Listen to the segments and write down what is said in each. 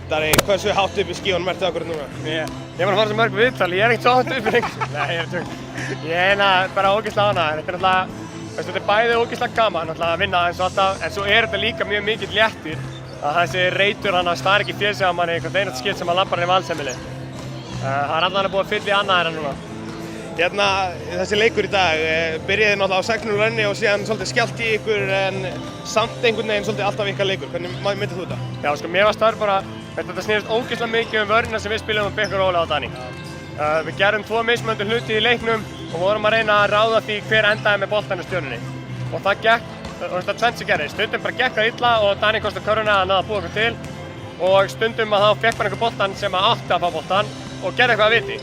Dari, hversu hátt upp í skíunum ertu akkurat núna? Ég var að fara svo mörg viðtal, ég ekki svo hátt upp í lengur. Nei, ég tjók. Ég bara ógeðslega ánægður. Þetta náttúrulega, þetta bæði ógeðslega gaman náttúrulega að vinna eins og alltaf, en svo þetta líka mjög mikill léttir að þessi reytur hann stari ekki fyrir sig á manni hvert einasta skipt sem hann lappar inn í valsheimili. Það allavega búið að fylla í annað en núna. Þessi leikur í dag, byrjaði náttúrulega á 6-0 renni og síðan svolítið skjált í ykkur en samt einhvern veginn svolítið alltaf ykkar leikur. Hvernig myndið þú þetta? Já, sko, mér var starf bara, þetta snýrist ógeðslega mikið vörnina sem við spilum um Bikkur Óla og Dani. Við gerum 2 mismunandi hluti í leiknum og vorum að reyna að ráða því hver endaði með boltann í Stjörnunni. Og það gekk, þetta tvennt sem gerðist. Stundum bara gekk það illa og Dani kostaði körfuna að náða að búa okkur til og stundum að þá fékk bara einhver boltann sem átti að fá boltann og gerði eitthvað að viti.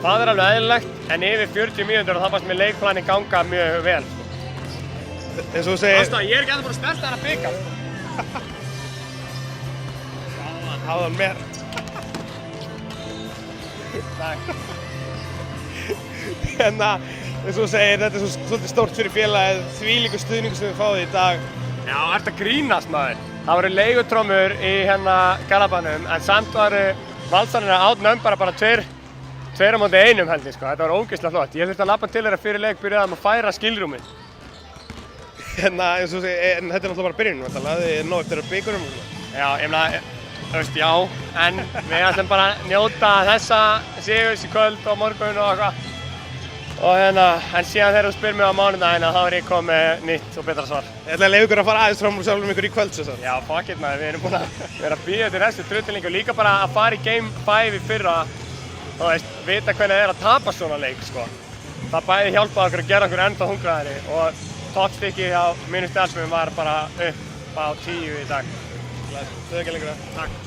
Það alveg eðlilegt, en yfir 40 mínútur og það fannst mér leikplanin ganga mjög vel. Eins og þú segir... Ástæða, ég ekki ennþá búinn að snerta þennan bikar. Háðan mér. Takk. Eins og þú segir, þetta svolítið stórt fyrir félagið, þvílíkur stuðningur sem við fáum í dag. Já, ertu að grínast maður. Það voru leigutrommur í Garðabænum, en samt varu valsarnir átnömbara bara 2 á móti 1 held ég sko, þetta var ógeðslega flott. Ég þurfti að labba til þeirra fyrir leik, byrjaði að færa skilrúmið. Eins og segir, en þetta náttúrulega bara byrjunin, þið nóg eftir Bikurum. Já, ég meina, já, en við ætlum bara að njóta þessa sigurs í kvöld og morgun og eitthvað. En síðan þegar þú spyrir mig á mánudaginn þá er ég komið með nýtt og betra svar. Ég ætla að leyfa ykkur að fara aðeins fram úr sjálfum ykkur í kvöld, svo sagt. Já, fuck it maður, við erum búin að vera að bíða til þessu trutlingu og líka bara að fara í Game 5 í fyrra og vita hvernig það er að tapa svona leik, sko. Það bæði hjálpaði okkur að gera okkur ennþá hungraðri og toppstykki á mínu stjálfsmiðum var bara upp á 10 í dag. Þau ekki lengra. Takk.